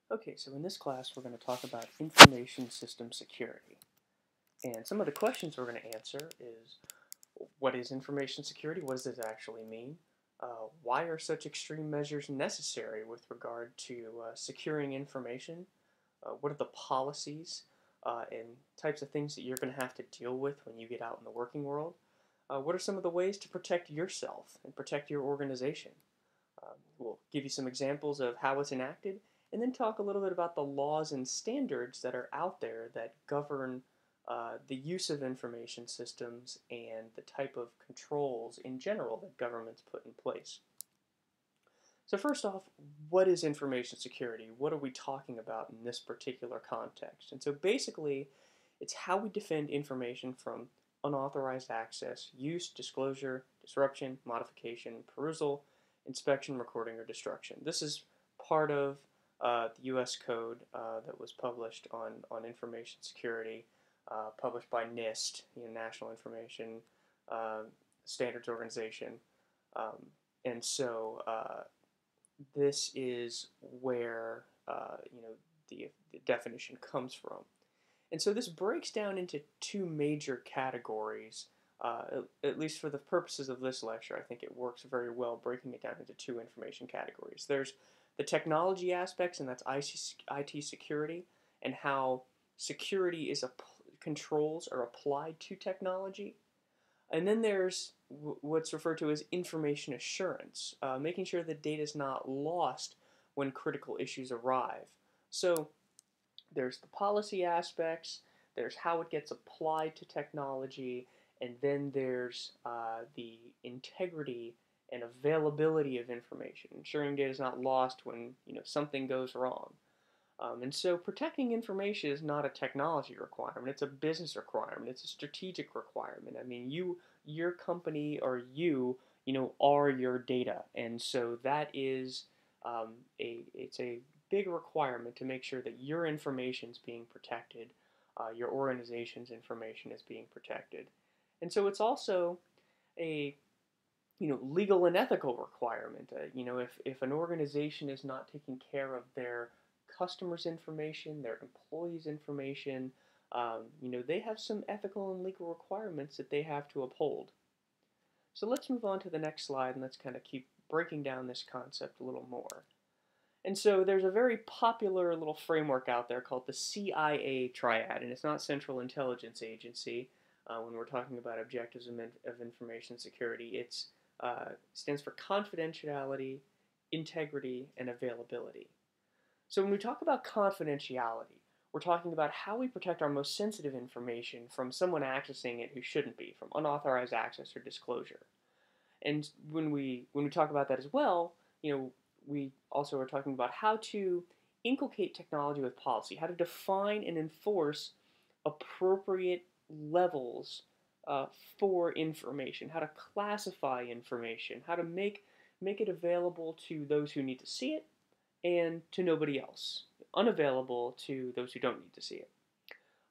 Okay, so in this class we're going to talk about information system security. And some of the questions we're going to answer is, what is information security? What does it actually mean? Why are such extreme measures necessary with regard to securing information? What are the policies and types of things that you're going to have to deal with when you get out in the working world? What are some of the ways to protect yourself and protect your organization? We'll give you some examples of how it's enacted, and then talk a little bit about the laws and standards that are out there that govern the use of information systems and the type of controls in general that governments put in place. So first off, what is information security? What are we talking about in this particular context? And so basically, it's how we defend information from unauthorized access, use, disclosure, disruption, modification, perusal, inspection, recording, or destruction. This is part of the U.S. Code that was published on information security, published by NIST, National Information Standards Organization. And so this is where the definition comes from. And so this breaks down into two major categories. At least for the purposes of this lecture, I think it works very well breaking it down into two information categories. There's the technology aspects, and that's IT security, and how security is controls are applied to technology. And then there's what's referred to as information assurance, making sure that data is not lost when critical issues arrive. So there's the policy aspects, there's how it gets applied to technology, and then there's the integrity and availability of information, ensuring data is not lost when something goes wrong. And so protecting information is not a technology requirement, it's a business requirement, it's a strategic requirement. I mean, your company or are your data. And so that is it's a big requirement to make sure that your information is being protected, your organization's information is being protected. And so it's also a legal and ethical requirement. If an organization is not taking care of their customers' information, their employees' information, they have some ethical and legal requirements that they have to uphold. So let's move on to the next slide and let's kind of keep breaking down this concept a little more. And so there's a very popular little framework out there called the CIA Triad, and it's not Central Intelligence Agency when we're talking about objectives of information security. It stands for confidentiality, integrity, and availability. So when we talk about confidentiality, we're talking about how we protect our most sensitive information from someone accessing it who shouldn't be, from unauthorized access or disclosure. And when we talk about that as well, we also are talking about how to inculcate technology with policy, how to define and enforce appropriate levels for information, how to classify information, how to make it available to those who need to see it and to nobody else, unavailable to those who don't need to see it.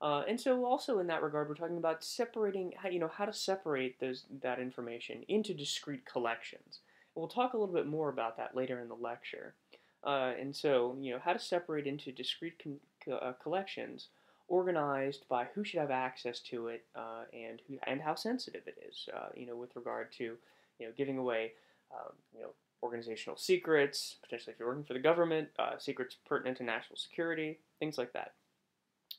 And so also in that regard, we're talking about separating, how to separate that information into discrete collections. And we'll talk a little bit more about that later in the lecture. And so, how to separate into discrete collections organized by who should have access to it and how sensitive it is, with regard to, giving away, organizational secrets, potentially if you're working for the government, secrets pertinent to national security, things like that.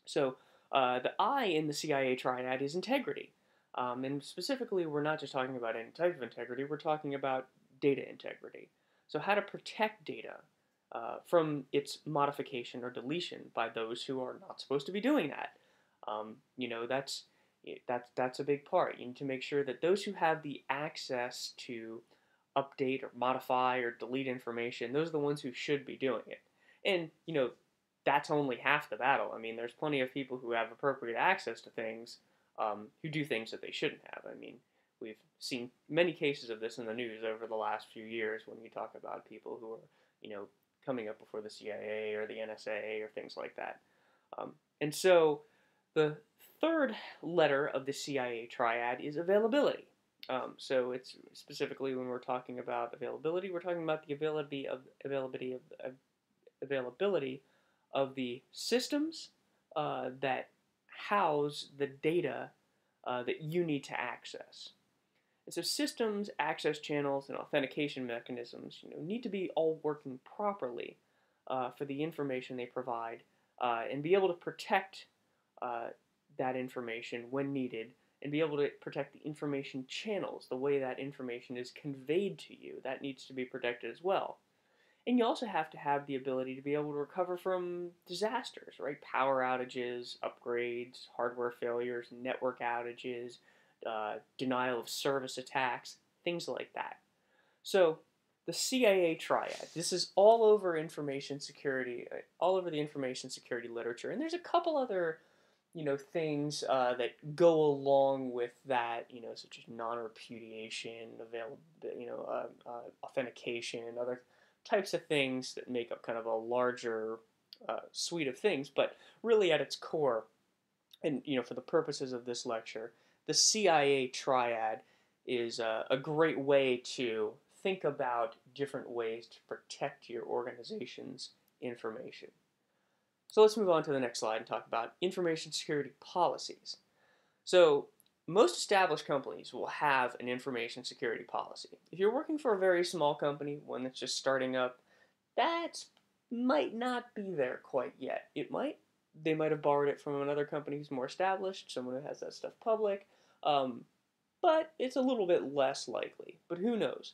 So the I in the CIA triad is integrity. And specifically, we're not just talking about any type of integrity, we're talking about data integrity. So how to protect data from its modification or deletion by those who are not supposed to be doing that. That's a big part. You need to make sure that those who have the access to update or modify or delete information, those are the ones who should be doing it. And, that's only half the battle. I mean, there's plenty of people who have appropriate access to things who do things that they shouldn't have. I mean, we've seen many cases of this in the news over the last few years when we talk about people who are, coming up before the CIA or the NSA or things like that. And so the third letter of the CIA triad is availability. So it's specifically when we're talking about availability, we're talking about the availability of the systems that house the data that you need to access. And so systems, access channels, and authentication mechanisms, need to be all working properly for the information they provide, and be able to protect that information when needed, and be able to protect the information channels, the way that information is conveyed to you. That needs to be protected as well. And you also have to have the ability to be able to recover from disasters, right? Power outages, upgrades, hardware failures, network outages, denial of service attacks, things like that. So the CIA triad, this is all over information security, all over the information security literature. And there's a couple other things that go along with that, such as non-repudiation, authentication, and other types of things that make up kind of a larger suite of things. But really, at its core, and for the purposes of this lecture, the CIA triad is a great way to think about different ways to protect your organization's information. So let's move on to the next slide and talk about information security policies. So most established companies will have an information security policy. If you're working for a very small company, one that's just starting up, that might not be there quite yet. They might have borrowed it from another company who's more established, someone who has that stuff public, but it's a little bit less likely. But who knows?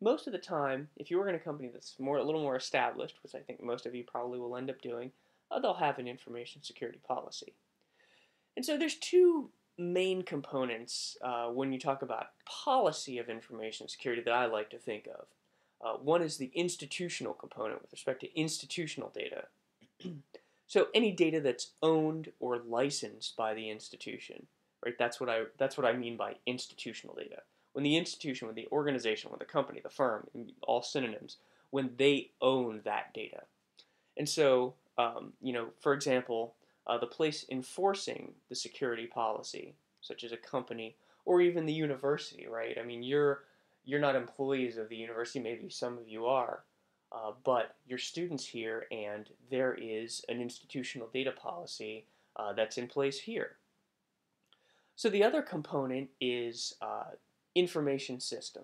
Most of the time, if you work in a company that's a little more established, which I think most of you probably will end up doing, they'll have an information security policy. And so there's two main components when you talk about policy of information security that I like to think of. One is the institutional component with respect to institutional data. So any data that's owned or licensed by the institution, right? That's what I mean by institutional data. When the institution, when the organization, when the company, the firm, all synonyms, when they own that data. And so, for example, the place enforcing the security policy, such as a company or even the university, right? I mean, you're not employees of the university. Maybe some of you are, but you're students here, and there is an institutional data policy that's in place here. So the other component is information system,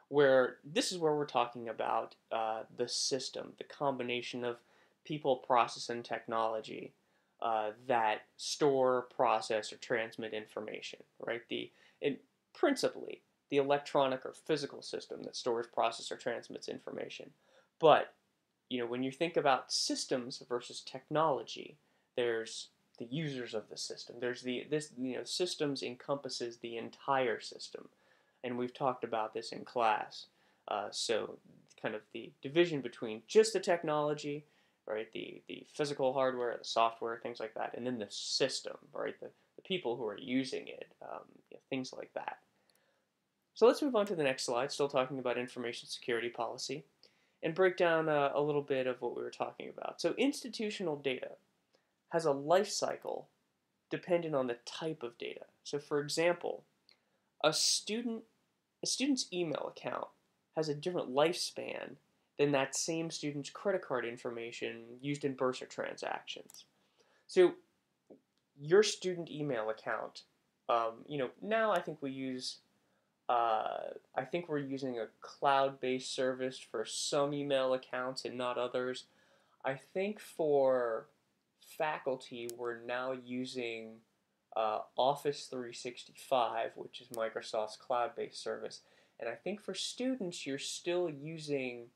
where this is where we're talking about the system, the combination of people, process, and technology that store, process, or transmit information, right? Principally, the electronic or physical system that stores, processes, or transmits information. But, when you think about systems versus technology, there's the users of the system. There's systems encompasses the entire system. And we've talked about this in class. So kind of the division between just the technology, right, the physical hardware, the software, things like that, and then the system, right, the people who are using it, things like that. So let's move on to the next slide, still talking about information security policy, and break down a little bit of what we were talking about. So institutional data has a life cycle dependent on the type of data. So for example, a student's email account has a different lifespan than that same student's credit card information used in Bursar transactions. So your student email account, now I think we're using a cloud-based service for some email accounts and not others. I think for faculty, we're now using Office 365, which is Microsoft's cloud-based service. And I think for students, you're still using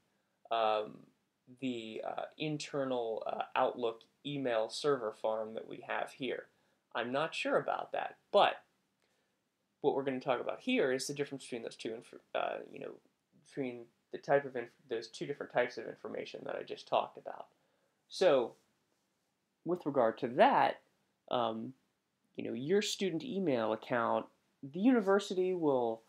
the internal Outlook email server farm that we have here. I'm not sure about that, but what we're going to talk about here is the difference between those two, between the type of those two different types of information that I just talked about. So, with regard to that, your student email account, the university will,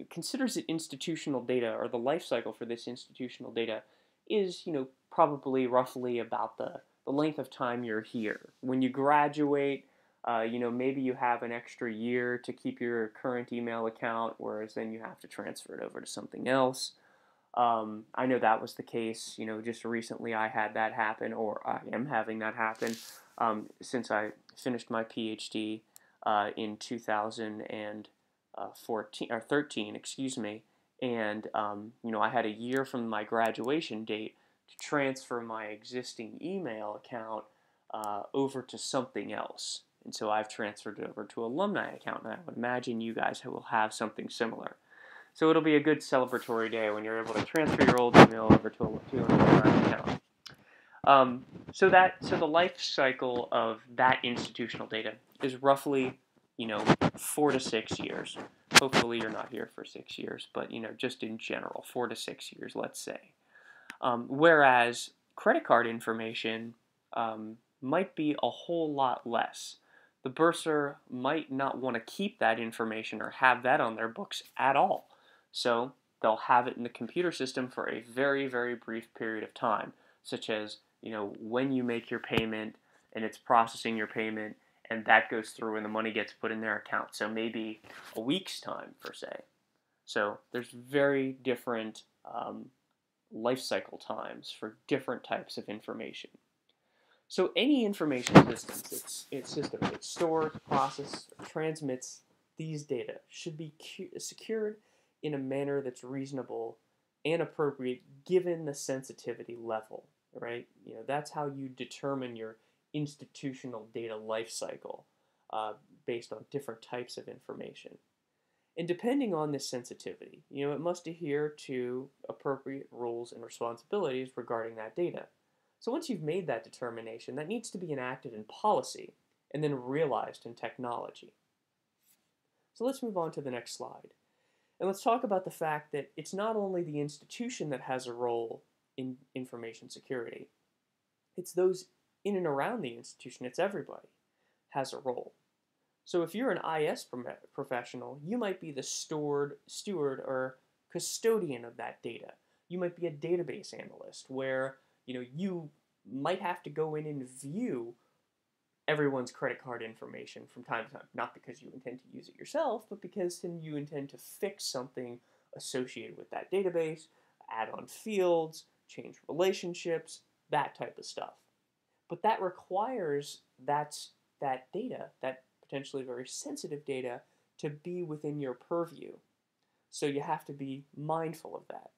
considers it institutional data, or the life cycle for this institutional data is, probably roughly about the length of time you're here. When you graduate, maybe you have an extra year to keep your current email account, whereas then you have to transfer it over to something else. I know that was the case, just recently I had that happen, or I am having that happen, since I finished my PhD in 2014 or 13, excuse me, and I had a year from my graduation date to transfer my existing email account over to something else. And so I've transferred it over to alumni account, and I would imagine you guys will have something similar. So it'll be a good celebratory day when you're able to transfer your old email over to an alumni account. So the life cycle of that institutional data is roughly, 4 to 6 years. Hopefully you're not here for 6 years, but just in general, 4 to 6 years, let's say. Whereas credit card information might be a whole lot less. The bursar might not want to keep that information or have that on their books at all. So they'll have it in the computer system for a very, very brief period of time, such as when you make your payment and it's processing your payment, and that goes through and the money gets put in their account. So maybe a week's time, per se. So there's very different life cycle times for different types of information. So any information system that stores, processes, or transmits these data should be secured in a manner that's reasonable and appropriate given the sensitivity level, right? That's how you determine your institutional data life cycle based on different types of information. And depending on this sensitivity, it must adhere to appropriate rules and responsibilities regarding that data. So once you've made that determination, that needs to be enacted in policy and then realized in technology. So let's move on to the next slide. And let's talk about the fact that it's not only the institution that has a role in information security, it's those in and around the institution, it's everybody has a role. So if you're an IS professional, you might be the steward or custodian of that data. You might be a database analyst where you might have to go in and view everyone's credit card information from time to time, not because you intend to use it yourself, but because then you intend to fix something associated with that database, add on fields, change relationships, that type of stuff. But that requires that data, that potentially very sensitive data, to be within your purview. So you have to be mindful of that.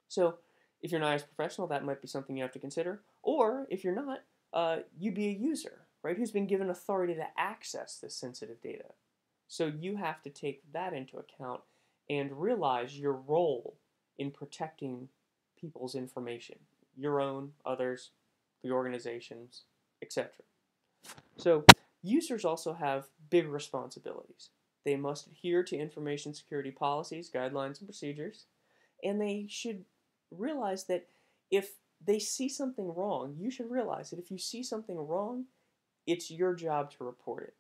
So if you're an IS professional, that might be something you have to consider. Or if you're not, you be a user, right, who's been given authority to access this sensitive data. So you have to take that into account and realize your role in protecting people's information, your own, others, the organizations, etc. So users also have big responsibilities. They must adhere to information security policies, guidelines, and procedures, and they should realize that if they see something wrong, you should realize that if you see something wrong, it's your job to report it.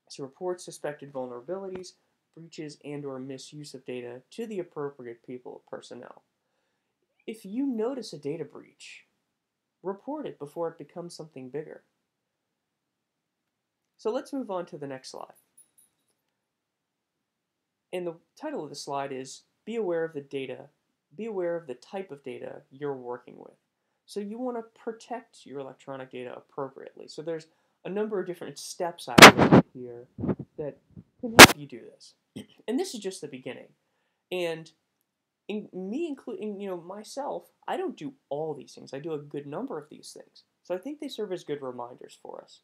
So report suspected vulnerabilities, breaches, and/or misuse of data to the appropriate people or personnel. If you notice a data breach, report it before it becomes something bigger. So let's move on to the next slide. And the title of the slide is Be Aware of the Data. Be aware of the type of data you're working with. So you want to protect your electronic data appropriately. So there's a number of different steps I've listed here that can help you do this. And this is just the beginning. And including myself, I don't do all these things. I do a good number of these things. So I think they serve as good reminders for us.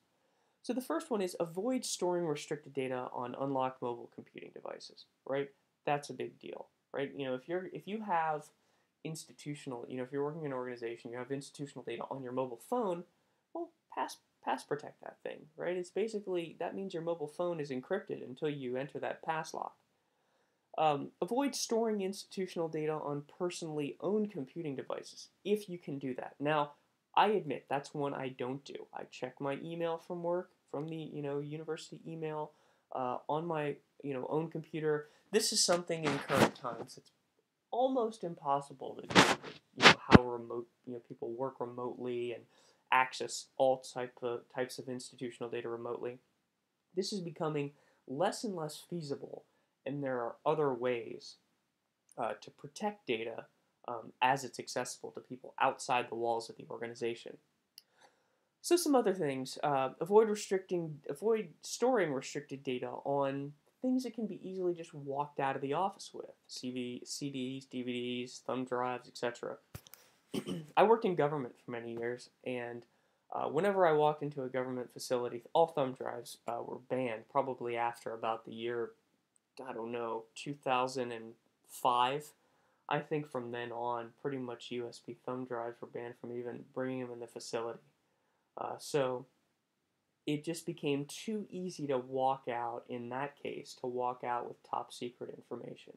So the first one is avoid storing restricted data on unlocked mobile computing devices, right? That's a big deal, right? If you have institutional, if you're working in an organization, you have institutional data on your mobile phone, well, pass protect that thing, right? It's basically, that means your mobile phone is encrypted until you enter that pass lock. Avoid storing institutional data on personally owned computing devices, if you can do that. Now, I admit that's one I don't do. I check my email from work, from the university email, on my own computer. This is something in current times it's almost impossible to do. How remote people work remotely and access all types of institutional data remotely. This is becoming less and less feasible, and there are other ways to protect data as it's accessible to people outside the walls of the organization. So some other things: avoid storing restricted data on things that can be easily just walked out of the office with: CDs, DVDs, thumb drives, etc. I worked in government for many years, and whenever I walked into a government facility, all thumb drives were banned. Probably after about the year, I don't know, 2005. I think from then on, pretty much USB thumb drives were banned from even bringing them in the facility. So it just became too easy to walk out, in that case, to walk out with top secret information.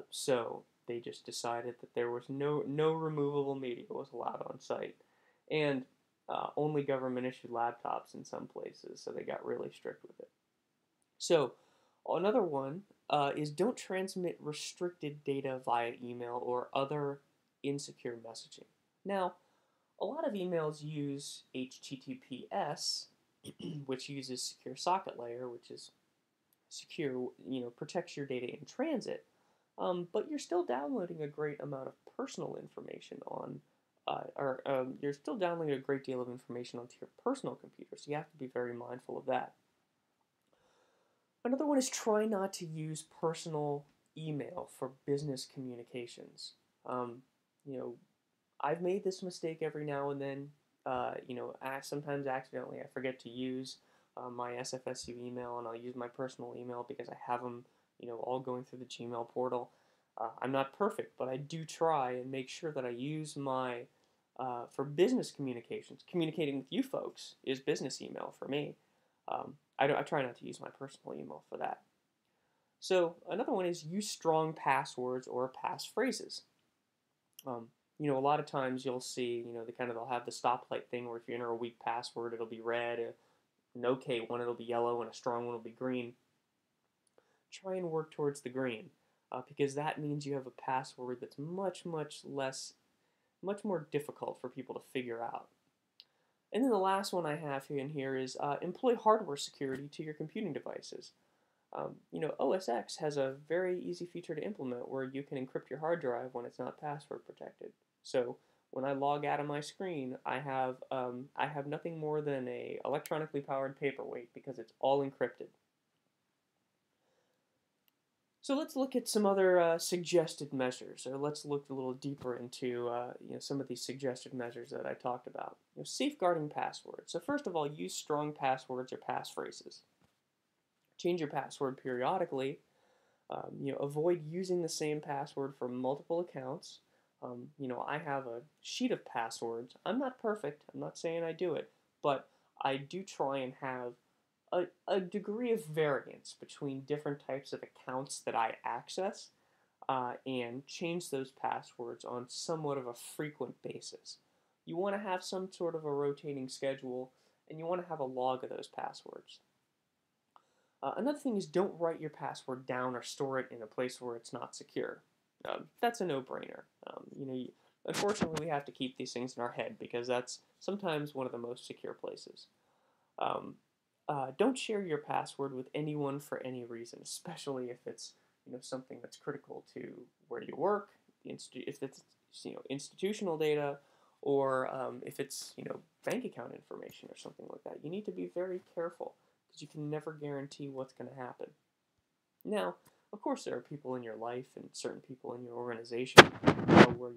So they just decided that there was no removable media was allowed on site, and only government issued laptops in some places. So they got really strict with it. So another one is don't transmit restricted data via email or other insecure messaging. Now, a lot of emails use HTTPS, which uses secure socket layer, which is secure, protects your data in transit. But you're still downloading a great amount of personal information you're still downloading a great deal of information onto your personal computer, so you have to be very mindful of that. Another one is try not to use personal email for business communications. Um, you know, I've made this mistake every now and then. Sometimes accidentally I forget to use my SFSU email, and I'll use my personal email because I have them, all going through the Gmail portal. I'm not perfect, but I do try and make sure that I use my, for business communications, communicating with you folks is business email for me. I try not to use my personal email for that. So another one is use strong passwords or passphrases. A lot of times you'll see, they'll have the stoplight thing where if you enter a weak password, it'll be red, an okay one, it'll be yellow, and a strong one will be green. Try and work towards the green, because that means you have a password that's much more difficult for people to figure out. And then the last one I have here is employ hardware security to your computing devices. OS X has a very easy feature to implement where you can encrypt your hard drive when it's not password protected. So when I log out of my screen, I have nothing more than a electronically powered paperweight because it's all encrypted. So let's look at some other suggested measures, or let's look a little deeper into some of these suggested measures that I talked about. Safeguarding passwords. So first of all, use strong passwords or passphrases. Change your password periodically. Avoid using the same password for multiple accounts. I have a sheet of passwords. I'm not perfect. I'm not saying I do it, but I do try and have a degree of variance between different types of accounts that I access, and change those passwords on somewhat of a frequent basis. You want to have some sort of a rotating schedule, and you want to have a log of those passwords. Another thing is don't write your password down or store it in a place where it's not secure. That's a no-brainer. Unfortunately, we have to keep these things in our head because that's sometimes one of the most secure places. Don't share your password with anyone for any reason, especially if it's something that's critical to where you work, if it's institutional data, or if it's bank account information or something like that. You need to be very careful because you can never guarantee what's going to happen. Now, of course, there are people in your life and certain people in your organization where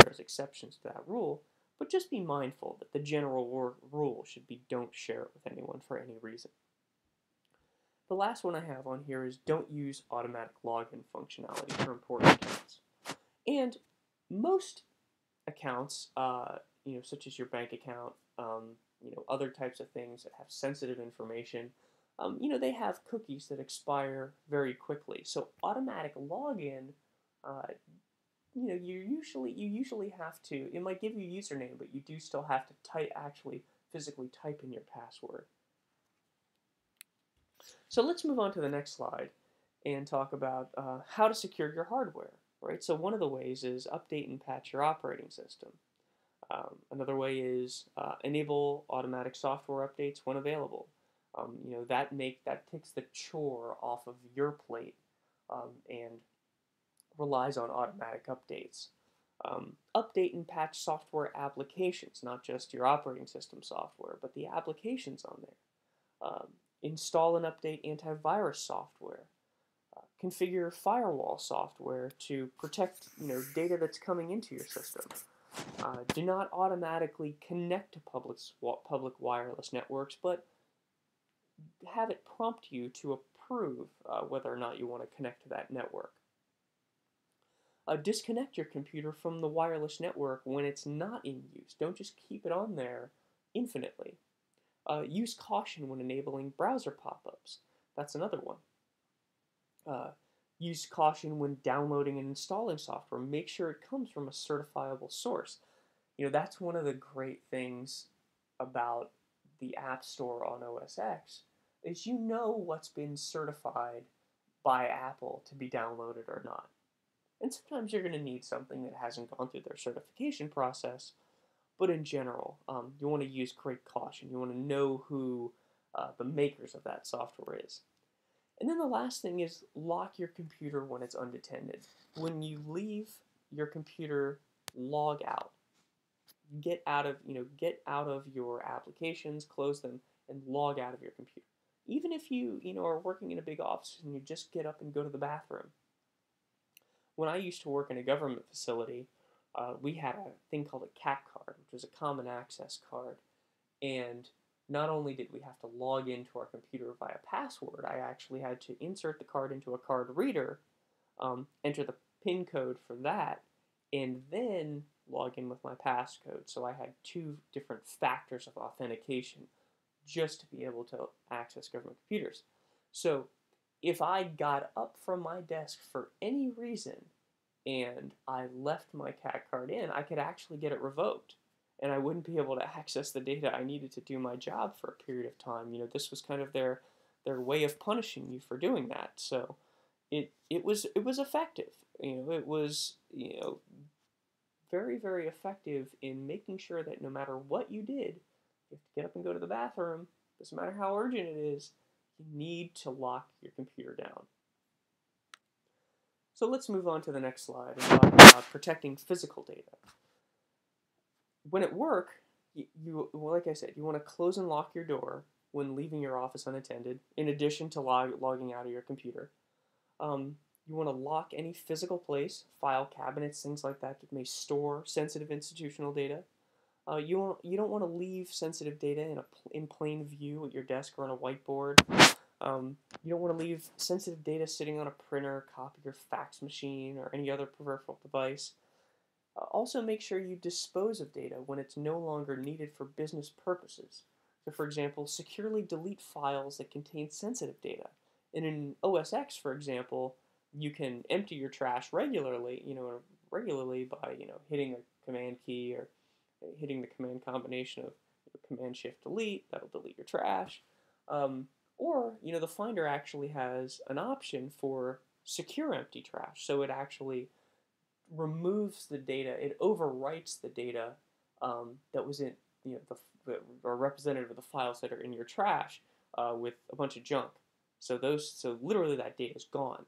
there's exceptions to that rule. But just be mindful that the general rule should be don't share it with anyone for any reason. The last one I have on here is don't use automatic login functionality for important accounts. And most accounts, such as your bank account, other types of things that have sensitive information, they have cookies that expire very quickly. So automatic login, you usually have to. It might give you a username, but you do still have to actually physically type in your password. So let's move on to the next slide and talk about how to secure your hardware. Right. So one of the ways is update and patch your operating system. Another way is enable automatic software updates when available. That takes the chore off of your plate, and relies on automatic updates. Update and patch software applications, not just your operating system software, but the applications on there. Install and update antivirus software. Configure firewall software to protect data that's coming into your system. Do not automatically connect to public wireless networks, but have it prompt you to approve whether or not you want to connect to that network. Disconnect your computer from the wireless network when it's not in use. Don't just keep it on there infinitely. Use caution when enabling browser pop-ups. That's another one. Use caution when downloading and installing software. Make sure it comes from a certifiable source. That's one of the great things about the App Store on OS X is what's been certified by Apple to be downloaded or not. And sometimes you're going to need something that hasn't gone through their certification process, but in general, you want to use great caution. You want to know who the makers of that software is. And then the last thing is lock your computer when it's unattended. When you leave your computer, log out. Get out of your applications, close them, and log out of your computer. Even if you are working in a big office and you just get up and go to the bathroom. When I used to work in a government facility, we had a thing called a CAC card, which was a common access card. And not only did we have to log into our computer via password, I actually had to insert the card into a card reader, enter the PIN code for that, and then log in with my passcode. So I had 2 different factors of authentication just to be able to access government computers. So if I got up from my desk for any reason and I left my CAC card in, I could actually get it revoked. And I wouldn't be able to access the data I needed to do my job for a period of time. This was kind of their way of punishing you for doing that. So it was effective. It was very, very effective in making sure that no matter what you did, you have to get up and go to the bathroom. Doesn't matter how urgent it is, you need to lock your computer down. So let's move on to the next slide and talk about protecting physical data. When at work, like I said, you want to close and lock your door when leaving your office unattended, in addition to logging out of your computer. You want to lock any physical place, file cabinets, things like that may store sensitive institutional data. You don't want to leave sensitive data in plain view at your desk or on a whiteboard. You don't want to leave sensitive data sitting on a printer, copier, fax machine, or any other peripheral device. Also, make sure you dispose of data when it's no longer needed for business purposes. So, for example, securely delete files that contain sensitive data. And in OS X, for example, you can empty your trash regularly by hitting a command key or hitting the command combination of Command Shift Delete. That'll delete your trash. Or the Finder actually has an option for secure empty trash, so it actually removes the data. It overwrites the data that was in or representative of the files that are in your trash with a bunch of junk. So literally that data is gone.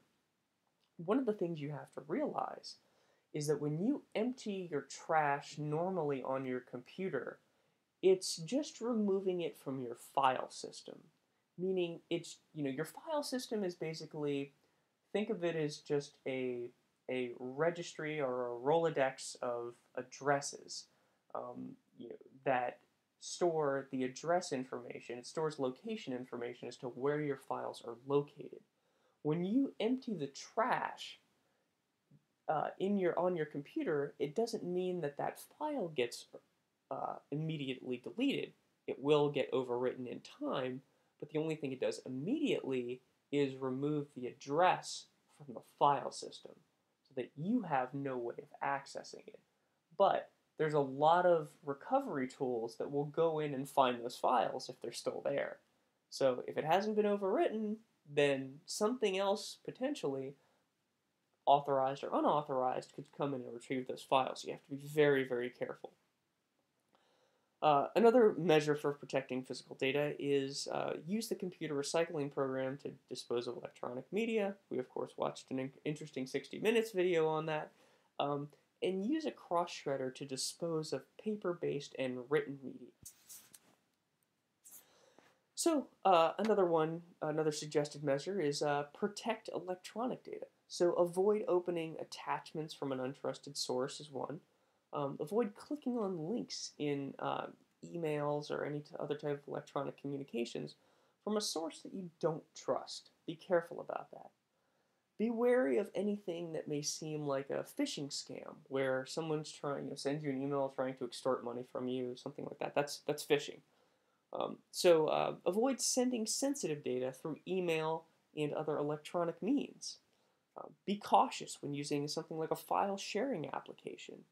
One of the things you have to realize is that when you empty your trash normally on your computer, it's just removing it from your file system. Meaning it's your file system is basically, think of it as just a registry or a Rolodex of addresses that store the address information. It stores location information as to where your files are located. When you empty the trash on your computer, it doesn't mean that file gets immediately deleted. It will get overwritten in time, but the only thing it does immediately is remove the address from the file system so that you have no way of accessing it. But there's a lot of recovery tools that will go in and find those files if they're still there. So if it hasn't been overwritten, then something else, potentially authorized or unauthorized, could come in and retrieve those files. So you have to be very, very careful. Another measure for protecting physical data is use the computer recycling program to dispose of electronic media. We, of course, watched an interesting 60 Minutes video on that. And use a cross-shredder to dispose of paper-based and written media. So another suggested measure is protect electronic data. So avoid opening attachments from an untrusted source is one. Avoid clicking on links in emails or any other type of electronic communications from a source that you don't trust. Be careful about that. Be wary of anything that may seem like a phishing scam, where someone's trying to send you an email trying to extort money from you, something like that. That's phishing. Avoid sending sensitive data through email and other electronic means. Be cautious when using something like a file sharing application.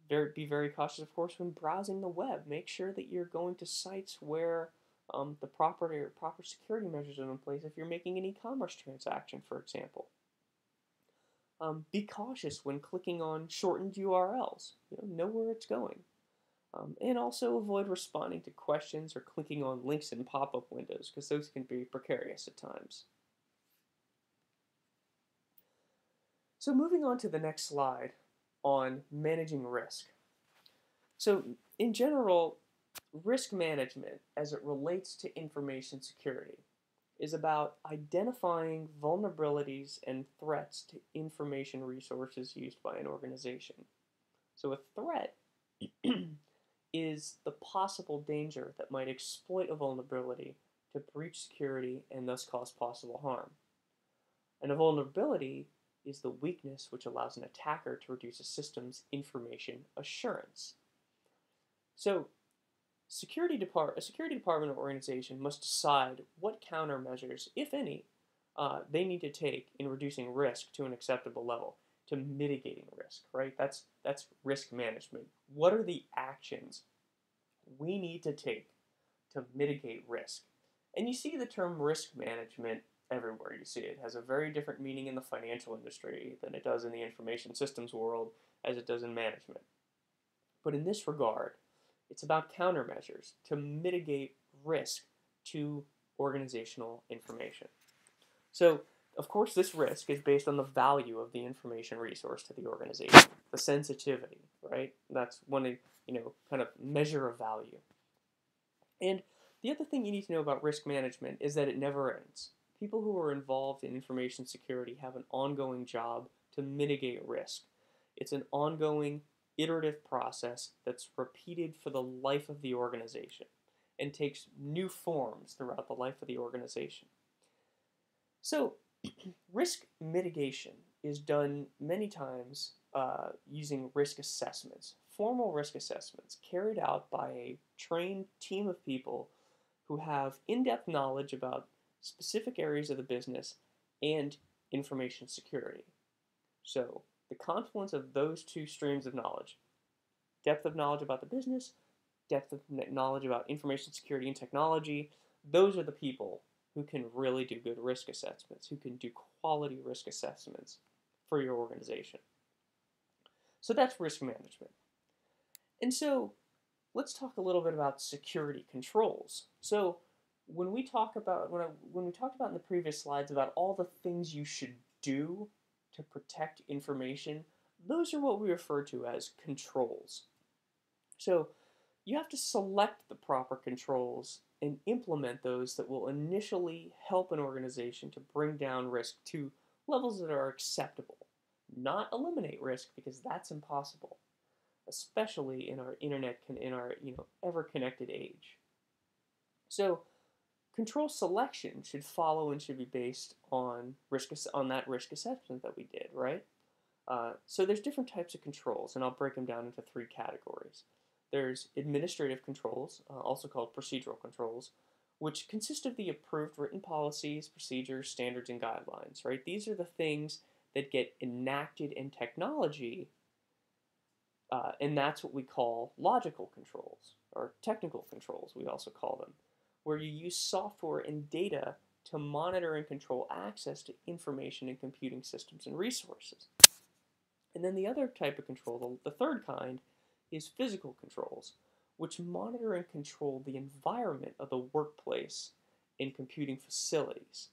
Be very cautious, of course, when browsing the web. Make sure that you're going to sites where the proper security measures are in place if you're making an e-commerce transaction, for example. Be cautious when clicking on shortened URLs. Know where it's going. And also avoid responding to questions or clicking on links in pop-up windows, because those can be precarious at times. So moving on to the next slide on managing risk. So in general, risk management as it relates to information security is about identifying vulnerabilities and threats to information resources used by an organization. So a threat is the possible danger that might exploit a vulnerability to breach security and thus cause possible harm. And a vulnerability is the weakness which allows an attacker to reduce a system's information assurance. So a security department or organization must decide what countermeasures, if any, they need to take in reducing risk to an acceptable level, to mitigating risk, right? That's risk management. What are the actions we need to take to mitigate risk? And you see the term risk management everywhere. You see it has a very different meaning in the financial industry than it does in the information systems world as it does in management. But in this regard, it's about countermeasures to mitigate risk to organizational information. So, of course, this risk is based on the value of the information resource to the organization, the sensitivity, right? That's one, kind of measure of value. And the other thing you need to know about risk management is that it never ends. People who are involved in information security have an ongoing job to mitigate risk. It's an ongoing, iterative process that's repeated for the life of the organization and takes new forms throughout the life of the organization. So, risk mitigation is done many times using risk assessments, formal risk assessments carried out by a trained team of people who have in-depth knowledge about specific areas of the business and information security. So, the confluence of those two streams of knowledge, depth of knowledge about the business, depth of knowledge about information security and technology, those are the people who can really do good risk assessments, who can do quality risk assessments for your organization. So that's risk management. And so let's talk a little bit about security controls. So when we talked about in the previous slides about all the things you should do to protect information, those are what we refer to as controls. So you have to select the proper controls and implement those that will initially help an organization to bring down risk to levels that are acceptable. Not eliminate risk, because that's impossible, especially in our ever-connected age. So control selection should follow and should be based on that risk assessment that we did, right? So there's different types of controls, and I'll break them down into three categories. There's administrative controls, also called procedural controls, which consist of the approved written policies, procedures, standards, and guidelines, right? These are the things that get enacted in technology, and that's what we call logical controls, or technical controls, we also call them, where you use software and data to monitor and control access to information and computing systems and resources. And then the other type of control, the third kind, is physical controls, which monitor and control the environment of the workplace and computing facilities.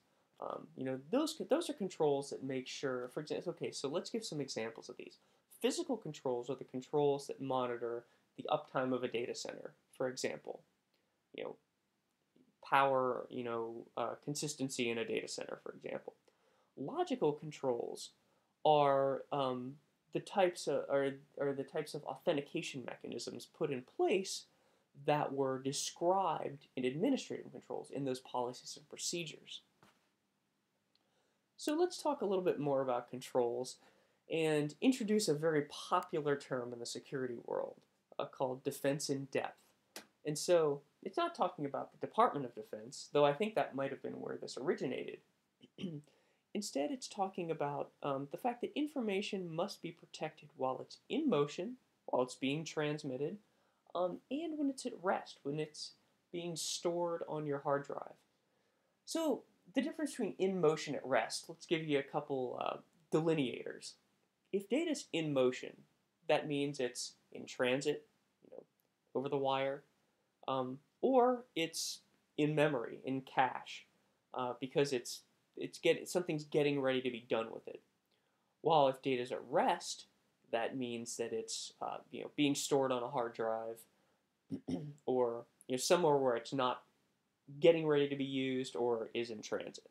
Those are controls that make sure, for example, okay, so let's give some examples of these. Physical controls are the controls that monitor the uptime of a data center, for example. You know, power, consistency in a data center, for example. Logical controls are the types of authentication mechanisms put in place that were described in administrative controls in those policies and procedures. So let's talk a little bit more about controls and introduce a very popular term in the security world called defense in depth. And so it's not talking about the Department of Defense, though I think that might have been where this originated. Instead, it's talking about the fact that information must be protected while it's in motion, while it's being transmitted, and when it's at rest, when it's being stored on your hard drive. So the difference between in motion at rest, let's give you a couple delineators. If data's in motion, that means it's in transit, over the wire, or it's in memory, in cache, because something's getting ready to be done with it. While if data's at rest, that means that it's being stored on a hard drive, or somewhere where it's not getting ready to be used or is in transit.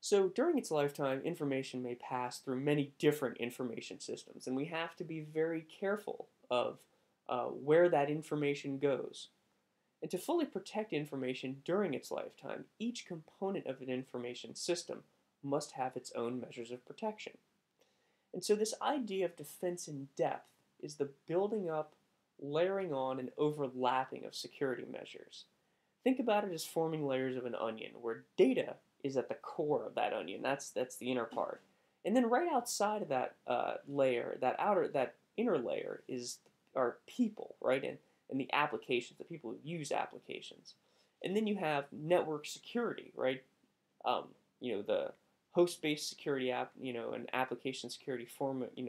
So during its lifetime, information may pass through many different information systems, and we have to be very careful of where that information goes. And to fully protect information during its lifetime, each component of an information system must have its own measures of protection. And so this idea of defense in depth is the building up, layering on, and overlapping of security measures. Think about it as forming layers of an onion, where data is at the core of that onion. That's the inner part. And then right outside of that layer, that inner layer are people, right? And the applications, the people who use applications. And then you have network security, right? The host-based security app, and application security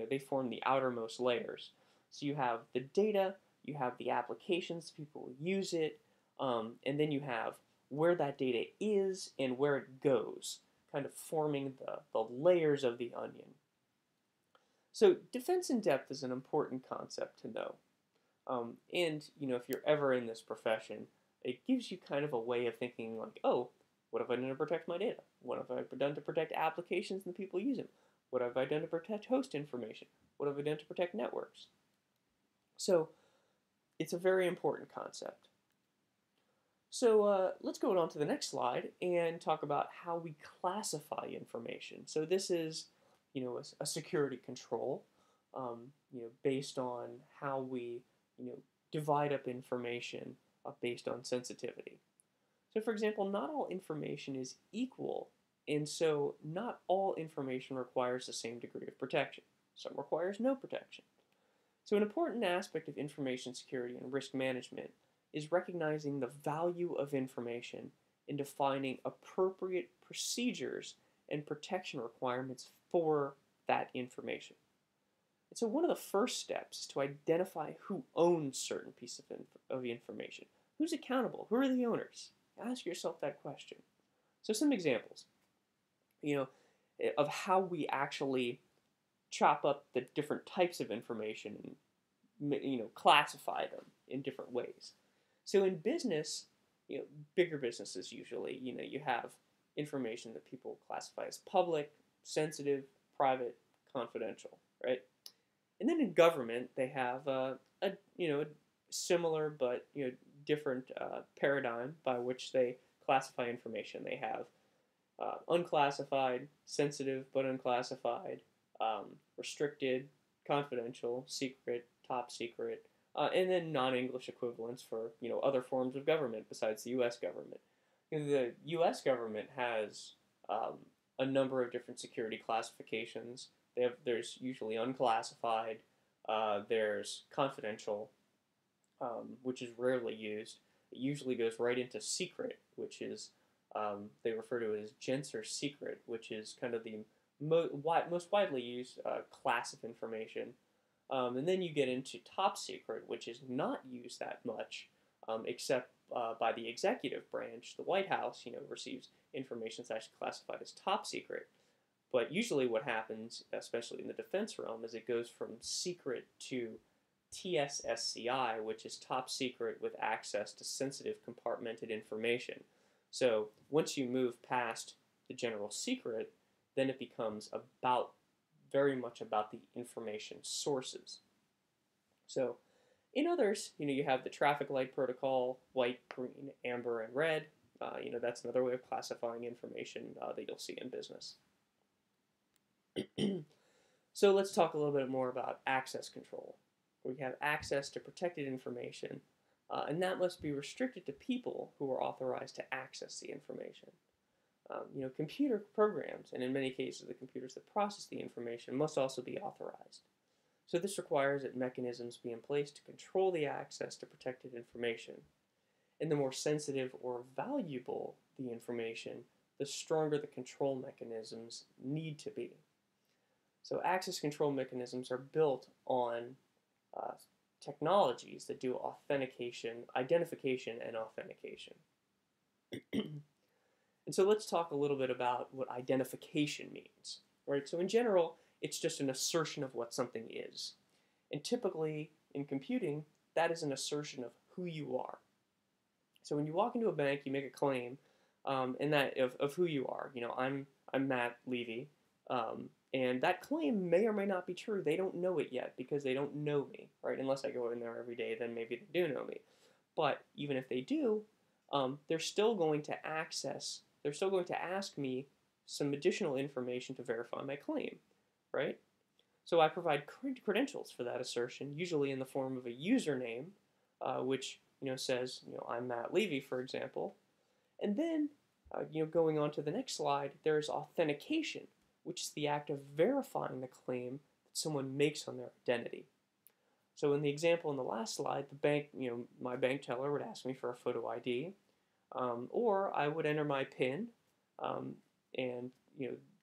they form the outermost layers. So you have the data, you have the applications, people who use it, and then you have where that data is and where it goes, kind of forming the layers of the onion. So defense in depth is an important concept to know. And if you're ever in this profession, it gives you kind of a way of thinking like, oh, what have I done to protect my data? What have I done to protect applications and the people using them? What have I done to protect host information? What have I done to protect networks? So it's a very important concept. So let's go on to the next slide and talk about how we classify information. So this is, a security control, based on how we, divide up information based on sensitivity. So for example, not all information is equal, and so not all information requires the same degree of protection. Some requires no protection. So an important aspect of information security and risk management is recognizing the value of information and defining appropriate procedures and protection requirements for that information. And so one of the first steps is to identify who owns certain piece of information. Who's accountable? Who are the owners? Ask yourself that question. So some examples, of how we actually chop up the different types of information and, classify them in different ways. So in business, bigger businesses usually, you have information that people classify as public, sensitive, private, confidential, right? And then in government, they have a similar but different paradigm by which they classify information. They have unclassified, sensitive but unclassified, restricted, confidential, secret, top secret, and then non-English equivalents for other forms of government besides the U.S. government. The U.S. government has a number of different security classifications. There's usually unclassified, there's confidential, which is rarely used. It usually goes right into secret, which is they refer to it as Gensler secret, which is kind of the most widely used class of information. And then you get into top secret, which is not used that much, except by the executive branch. The White House, receives information that's actually classified as top secret. But usually what happens, especially in the defense realm, is it goes from secret to TSSCI, which is top secret with access to sensitive compartmented information. So once you move past the general secret, then it becomes very much about the information sources. So in others, you have the traffic light protocol, white, green, amber, and red. That's another way of classifying information that you'll see in business. So let's talk a little bit more about access control. We have access to protected information, and that must be restricted to people who are authorized to access the information. Computer programs, and in many cases the computers that process the information, must also be authorized. So this requires that mechanisms be in place to control the access to protected information. And the more sensitive or valuable the information, the stronger the control mechanisms need to be. So access control mechanisms are built on technologies that do identification and authentication. And so let's talk a little bit about what identification means, right? So in general, it's just an assertion of what something is. And typically in computing, that is an assertion of who you are. So when you walk into a bank, you make a claim and that of who you are. I'm Matt Levy, and that claim may or may not be true. They don't know it yet because they don't know me, right? Unless I go in there every day, then maybe they do know me. But even if they do, they're still going to ask me some additional information to verify my claim, right? So I provide credentials for that assertion, usually in the form of a username, which says I'm Matt Levy, for example. And then going on to the next slide, there's authentication, which is the act of verifying the claim that someone makes on their identity. So in the example in the last slide, the bank, my bank teller would ask me for a photo ID, or I would enter my PIN, and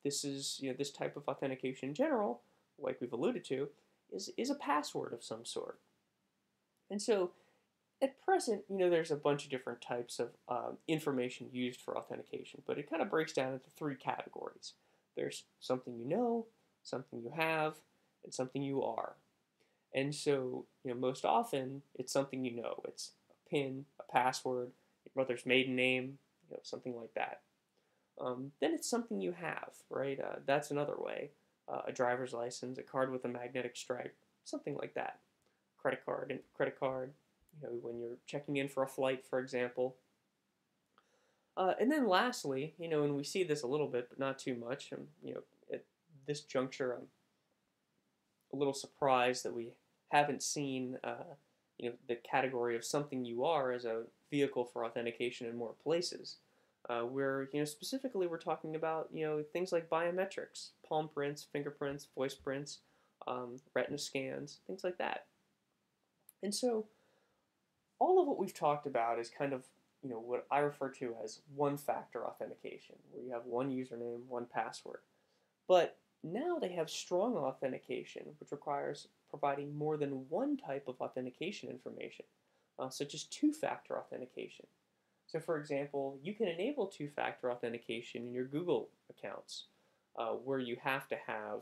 this type of authentication in general, like we've alluded to, is a password of some sort. And so at present, there's a bunch of different types of information used for authentication, but it kind of breaks down into three categories. There's something you know, something you have, and something you are. And so, most often, it's something you know. It's a PIN, a password, your mother's maiden name, something like that. Then it's something you have, right? That's another way. A driver's license, a card with a magnetic stripe, something like that. Credit card, when you're checking in for a flight, for example. And then lastly, and we see this a little bit, but not too much. At this juncture, I'm a little surprised that we haven't seen, the category of something you are as a vehicle for authentication in more places. Where, specifically we're talking about, things like biometrics, palm prints, fingerprints, voice prints, retina scans, things like that. And so all of what we've talked about is kind of, what I refer to as one-factor authentication, where you have one username, one password. But now they have strong authentication, which requires providing more than one type of authentication information, such as two-factor authentication. So for example, you can enable two-factor authentication in your Google accounts, where you have to have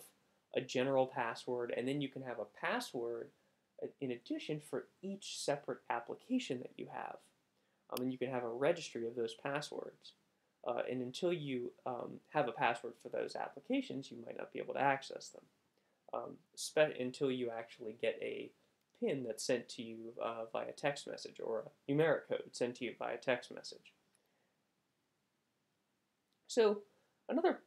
a general password, and then you can have a password in addition for each separate application that you have. And you can have a registry of those passwords. And until you have a password for those applications, you might not be able to access them, until you actually get a PIN that's sent to you via text message, or a numeric code sent to you via text message. So another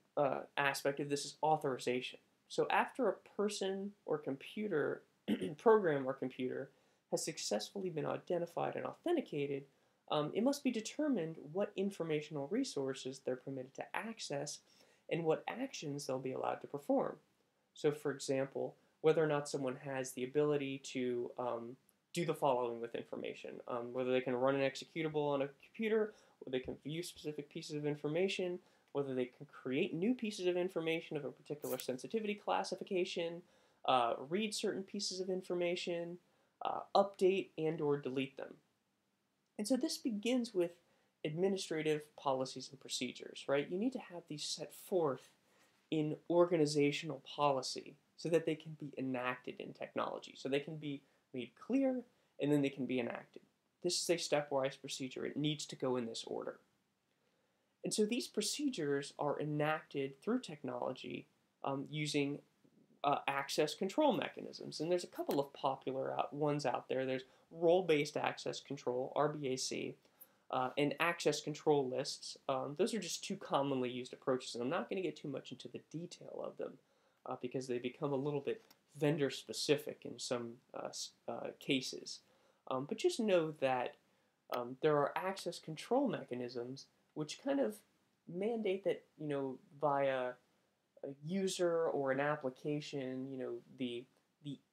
aspect of this is authorization. So after a person or computer, program or computer, has successfully been identified and authenticated, it must be determined what informational resources they're permitted to access and what actions they'll be allowed to perform. So for example, whether or not someone has the ability to do the following with information, whether they can run an executable on a computer, whether they can view specific pieces of information, whether they can create new pieces of information of a particular sensitivity classification, read certain pieces of information, update and or delete them. And so this begins with administrative policies and procedures, right? You need to have these set forth in organizational policy so that they can be enacted in technology, so they can be made clear and then they can be enacted. This is a stepwise procedure. It needs to go in this order. And so these procedures are enacted through technology using access control mechanisms. And there's a couple of popular ones out there. There's role-based access control, RBAC, and access control lists. Those are just two commonly used approaches, and I'm not going to get too much into the detail of them because they become a little bit vendor-specific in some cases. But just know that there are access control mechanisms which kind of mandate that, via a user or an application, the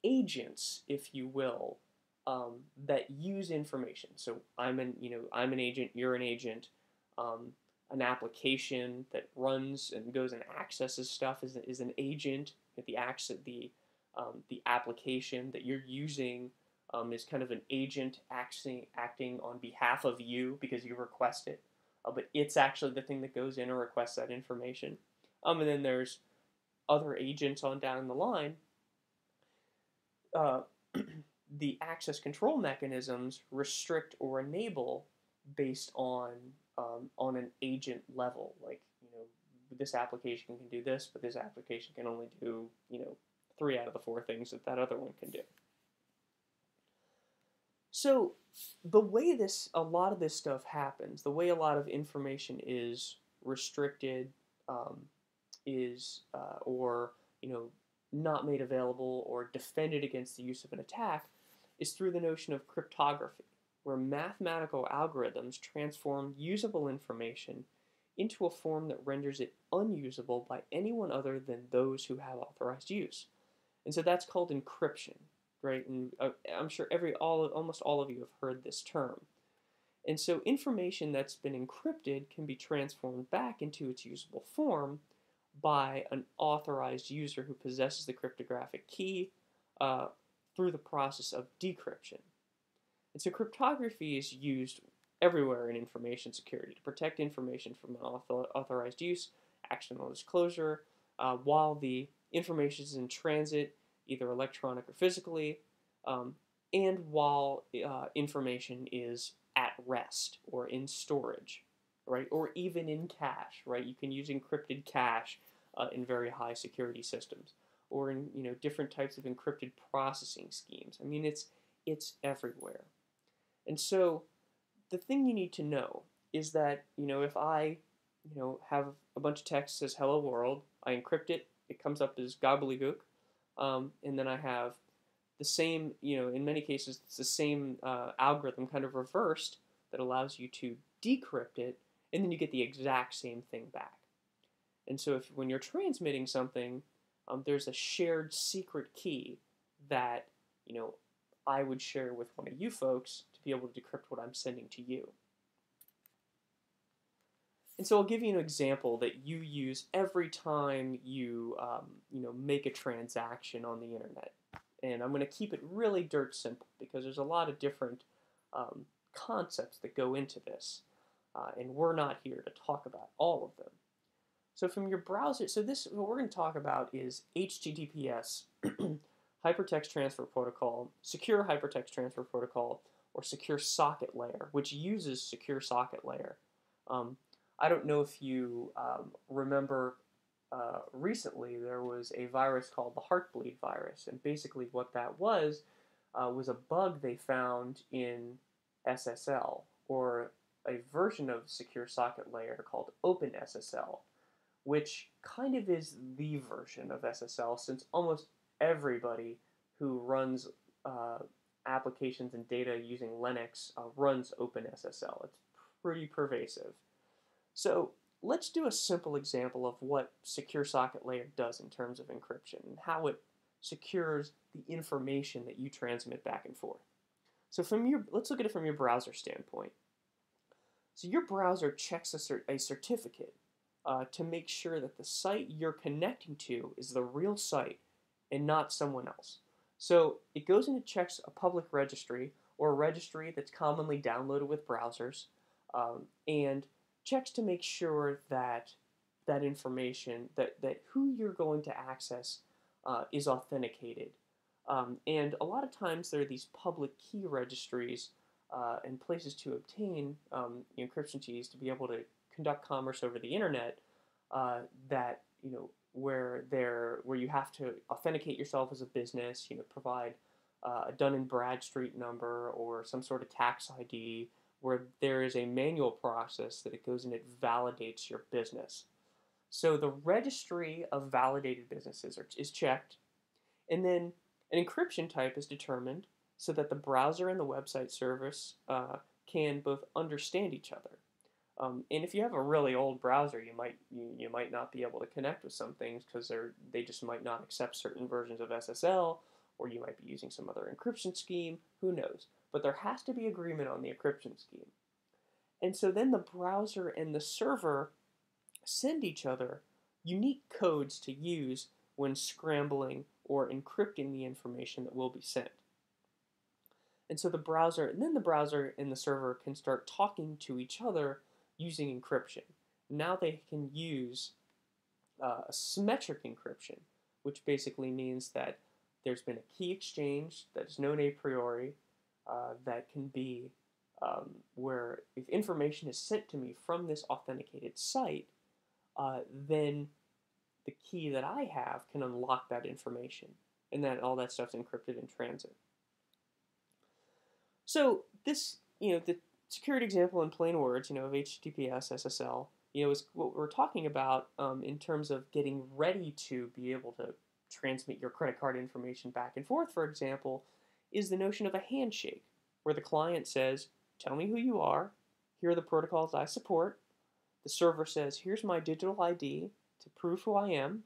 agents, if you will, that use information. So I'm an agent, you're an agent. An application that runs and goes and accesses stuff is an agent. The application that you're using is kind of an agent acting on behalf of you because you request it. But it's actually the thing that goes in or requests that information. And then there's other agents on down the line. The access control mechanisms restrict or enable based on an agent level. Like, this application can do this, but this application can only do, 3 out of the 4 things that other one can do. So the way a lot of this stuff happens, the way a lot of information is restricted, or not made available or defended against the use of an attack, is through the notion of cryptography, where mathematical algorithms transform usable information into a form that renders it unusable by anyone other than those who have authorized use. And so that's called encryption. Right, and I'm sure almost all of you have heard this term. And so information that's been encrypted can be transformed back into its usable form by an authorized user who possesses the cryptographic key through the process of decryption. And so cryptography is used everywhere in information security to protect information from unauthorized use, accidental disclosure, while the information is in transit, either electronic or physically, and while information is at rest or in storage, right, or even in cache, right? You can use encrypted cache in very high security systems, or in different types of encrypted processing schemes. I mean, it's everywhere. And so the thing you need to know is that if I have a bunch of text that says "Hello World," I encrypt it. It comes up as gobbledygook. And then I have the same, in many cases, it's the same algorithm kind of reversed that allows you to decrypt it, and then you get the exact same thing back. And so when you're transmitting something, there's a shared secret key that, I would share with one of you folks to be able to decrypt what I'm sending to you. And so I'll give you an example that you use every time you, make a transaction on the internet. And I'm going to keep it really dirt simple because there's a lot of different concepts that go into this. And we're not here to talk about all of them. So from your browser, what we're going to talk about is HTTPS, Hypertext Transfer Protocol, Secure Hypertext Transfer Protocol, or Secure Socket Layer, which uses Secure Socket Layer. I don't know if you remember recently there was a virus called the Heartbleed virus, and basically what that was a bug they found in SSL, or a version of Secure Socket Layer called OpenSSL, which kind of is the version of SSL since almost everybody who runs applications and data using Linux runs OpenSSL. It's pretty pervasive. So let's do a simple example of what Secure Socket Layer does in terms of encryption and how it secures the information that you transmit back and forth. So let's look at it from your browser standpoint. So your browser checks a certificate to make sure that the site you're connecting to is the real site and not someone else. So it goes and it checks a public registry or a registry that's commonly downloaded with browsers, and checks to make sure that that information, that who you're going to access is authenticated. And a lot of times there are these public key registries and places to obtain encryption keys to be able to conduct commerce over the internet that where you have to authenticate yourself as a business, provide a Dun and Bradstreet number or some sort of tax ID, where there is a manual process that it goes and it validates your business. So the registry of validated businesses is checked, and then an encryption type is determined so that the browser and the website service can both understand each other. And if you have a really old browser, you might not be able to connect with some things because they just might not accept certain versions of SSL, or you might be using some other encryption scheme. Who knows? But there has to be agreement on the encryption scheme. And so then the browser and the server send each other unique codes to use when scrambling or encrypting the information that will be sent. And so the browser and the server can start talking to each other using encryption. Now they can use a symmetric encryption, which basically means that there's been a key exchange that is known a priori, that can be where if information is sent to me from this authenticated site, then the key that I have can unlock that information, and then all that stuff's encrypted in transit. So this, the security example in plain words, of HTTPS, SSL, is what we're talking about in terms of getting ready to be able to transmit your credit card information back and forth, for example, is the notion of a handshake, where the client says, tell me who you are, here are the protocols I support. The server says, here's my digital ID to prove who I am.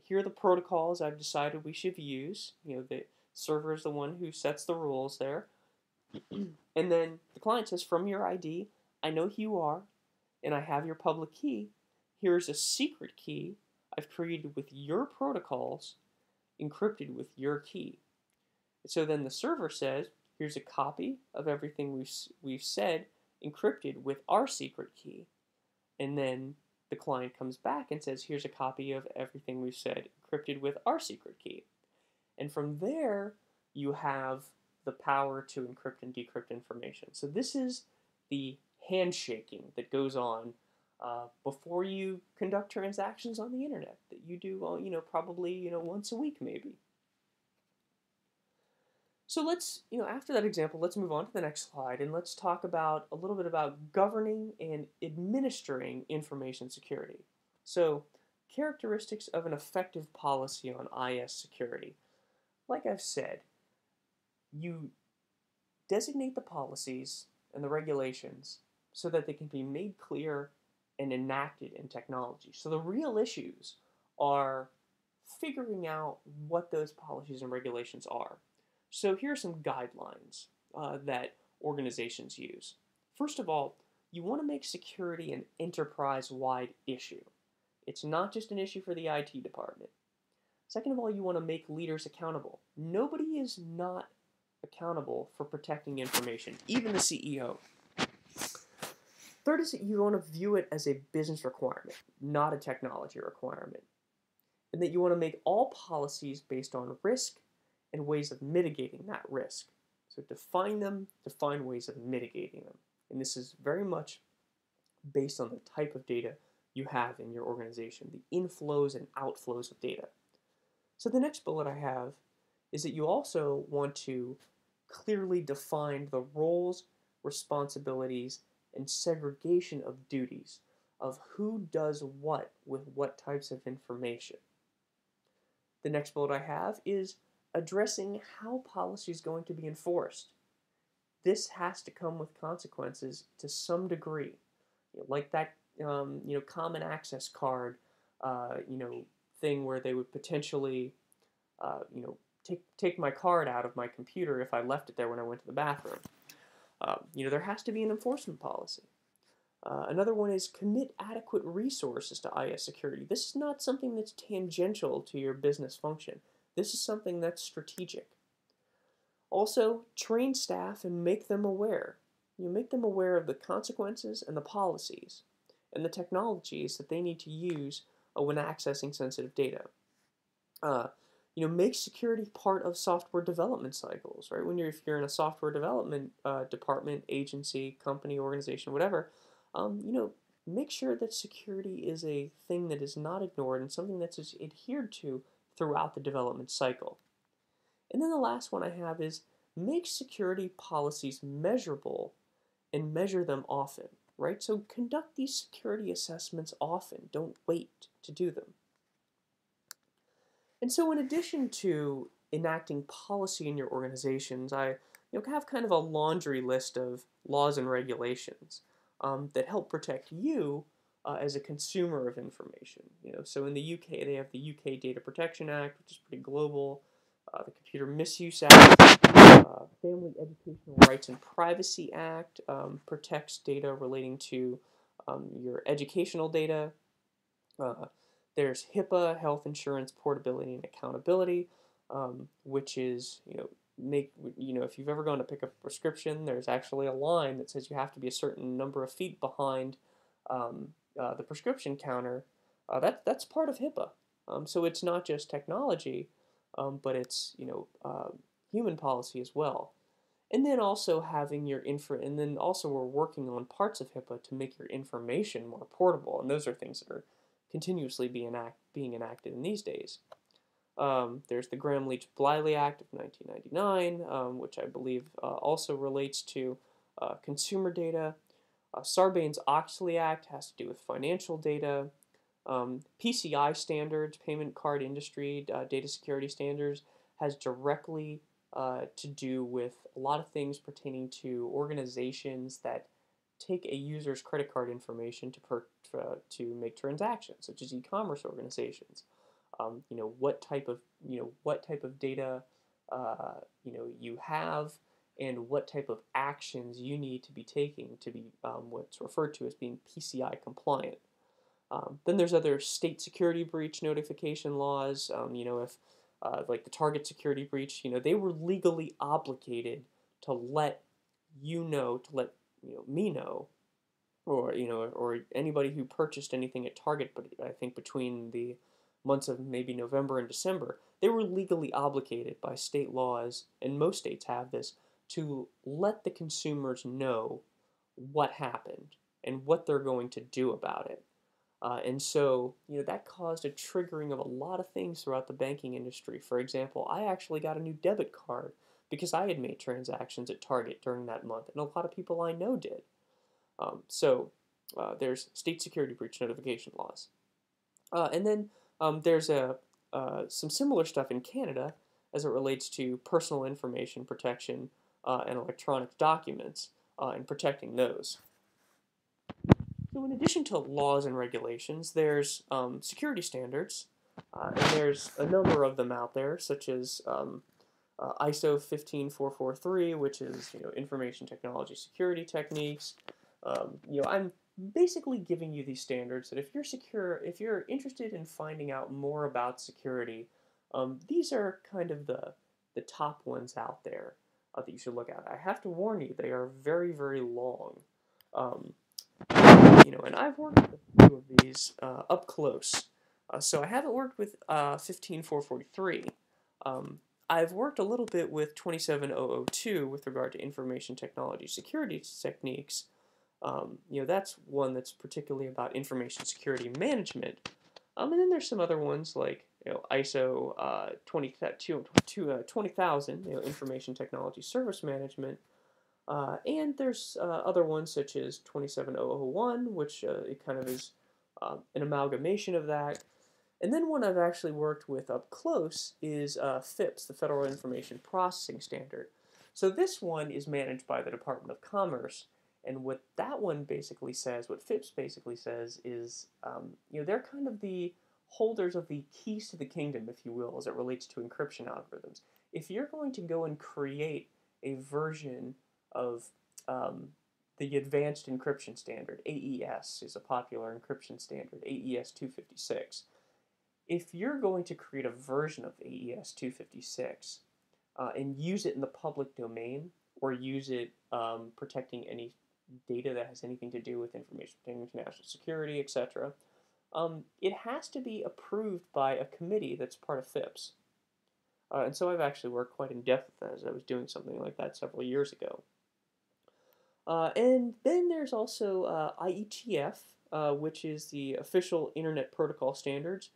Here are the protocols I've decided we should use. The server is the one who sets the rules there. And then the client says, from your ID, I know who you are, and I have your public key. Here's a secret key I've created with your protocols, encrypted with your key. So then the server says, here's a copy of everything we've said, encrypted with our secret key. And then the client comes back and says, here's a copy of everything we've said, encrypted with our secret key. And from there, you have the power to encrypt and decrypt information. So this is the handshaking that goes on before you conduct transactions on the internet that you do, probably, once a week maybe. So let's, after that example, let's move on to the next slide and let's talk about a little bit about governing and administering information security. So characteristics of an effective policy on IS security. Like I've said, you designate the policies and the regulations so that they can be made clear and enacted in technology. So the real issues are figuring out what those policies and regulations are. So here are some guidelines that organizations use. First of all, you want to make security an enterprise-wide issue. It's not just an issue for the IT department. Second of all, you want to make leaders accountable. Nobody is not accountable for protecting information, even the CEO. Third is that you want to view it as a business requirement, not a technology requirement. And that you want to make all policies based on risk and ways of mitigating that risk. So define them, define ways of mitigating them. And this is very much based on the type of data you have in your organization, the inflows and outflows of data. So the next bullet I have is that you also want to clearly define the roles, responsibilities, and segregation of duties of who does what with what types of information. The next bullet I have is addressing how policy is going to be enforced. This has to come with consequences to some degree, like that common access card thing where they would potentially take my card out of my computer if I left it there when I went to the bathroom. There has to be an enforcement policy. Another one is commit adequate resources to IS security. This is not something that's tangential to your business function. This is something that's strategic. Also, train staff and make them aware. You make them aware of the consequences and the policies and the technologies that they need to use when accessing sensitive data. Uh, make security part of software development cycles, right? If you're in a software development department, agency, company, organization, whatever, make sure that security is a thing that is not ignored and something that's adhered to throughout the development cycle. And then the last one I have is make security policies measurable and measure them often, right? So conduct these security assessments often. Don't wait to do them. And so in addition to enacting policy in your organizations, I have kind of a laundry list of laws and regulations that help protect you as a consumer of information. So in the UK, they have the UK Data Protection Act, which is pretty global, the Computer Misuse Act, Family Educational Rights and Privacy Act protects data relating to your educational data. There's HIPAA, Health Insurance Portability and Accountability, which is, if you've ever gone to pick up a prescription, there's actually a line that says you have to be a certain number of feet behind the prescription counter. That's part of HIPAA. So it's not just technology, but it's, human policy as well. And then also having your and then also we're working on parts of HIPAA to make your information more portable, and those are things that are continuously being enacted in these days. There's the Gramm-Leach-Bliley Act of 1999, which I believe also relates to consumer data. Sarbanes-Oxley Act has to do with financial data. PCI standards, payment card industry data security standards, has directly to do with a lot of things pertaining to organizations that take a user's credit card information to make transactions, such as e-commerce organizations. What type of data you have, and what type of actions you need to be taking to be what's referred to as being PCI compliant. Then there's other state security breach notification laws. If like the Target security breach, they were legally obligated to let me know, or anybody who purchased anything at Target, but I think between the months of maybe November and December, they were legally obligated by state laws, and most states have this, to let the consumers know what happened and what they're going to do about it. And so, that caused a triggering of a lot of things throughout the banking industry. For example, I actually got a new debit card because I had made transactions at Target during that month, and a lot of people I know did. So there's state security breach notification laws. And then there's some similar stuff in Canada as it relates to personal information protection and electronic documents and protecting those. So in addition to laws and regulations, there's security standards, and there's a number of them out there, such as ISO 15443, which is information technology security techniques. I'm basically giving you these standards that if you're interested in finding out more about security, these are kind of the top ones out there that you should look at. I have to warn you, they are very, very long. And I've worked with a few of these up close. So I haven't worked with 15443. I've worked a little bit with 27002 with regard to information technology security techniques. That's one that's particularly about information security management. And then there's some other ones like ISO 20000, information technology service management. And there's other ones such as 27001, which it kind of is an amalgamation of that. And then one I've actually worked with up close is FIPS, the Federal Information Processing Standard. So this one is managed by the Department of Commerce, and what that one basically says, what FIPS basically says is, they're kind of the holders of the keys to the kingdom, if you will, as it relates to encryption algorithms. If you're going to go and create a version of the Advanced Encryption Standard, AES is a popular encryption standard, AES 256. if you're going to create a version of AES 256 and use it in the public domain, or use it protecting any data that has anything to do with information protecting national security, etc., it has to be approved by a committee that's part of FIPS. And so I've actually worked quite in depth with that, as I was doing something like that several years ago. And then there's also IETF, which is the official Internet Protocol Standards.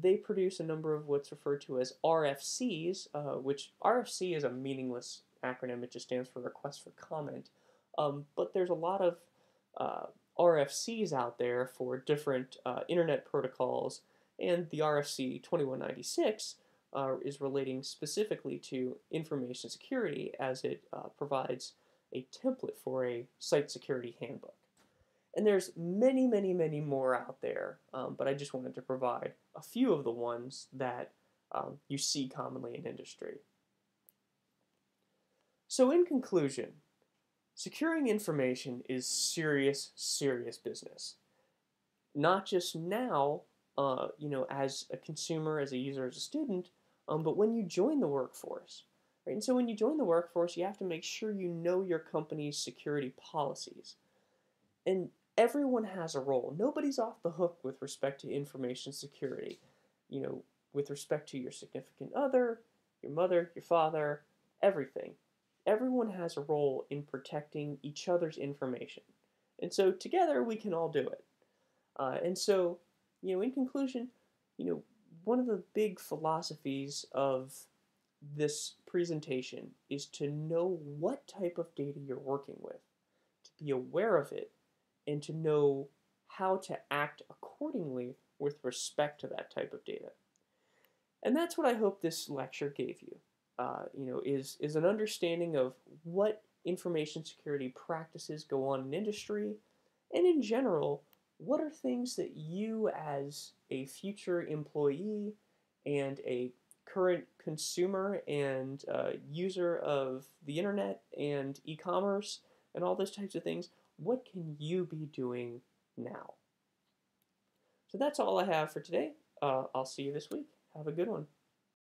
They produce a number of what's referred to as RFCs, which RFC is a meaningless acronym. It just stands for Request for Comment. But there's a lot of RFCs out there for different Internet protocols, and the RFC 2196 is relating specifically to information security, as it provides a template for a site security handbook. And there's many, many, many more out there, but I just wanted to provide a few of the ones that you see commonly in industry. So in conclusion, securing information is serious, serious business. Not just now, as a consumer, as a user, as a student, but when you join the workforce. Right? And so when you join the workforce, you have to make sure you know your company's security policies. And everyone has a role. Nobody's off the hook with respect to information security. With respect to your significant other, your mother, your father, everything. Everyone has a role in protecting each other's information. And so together we can all do it. And so, in conclusion, one of the big philosophies of this presentation is to know what type of data you're working with, to be aware of it, and to know how to act accordingly with respect to that type of data. And that's what I hope this lecture gave you, is an understanding of what information security practices go on in industry, and in general, what are things that you as a future employee and a current consumer and user of the internet and e-commerce and all those types of things, what can you be doing now? So that's all I have for today. I'll see you this week. Have a good one.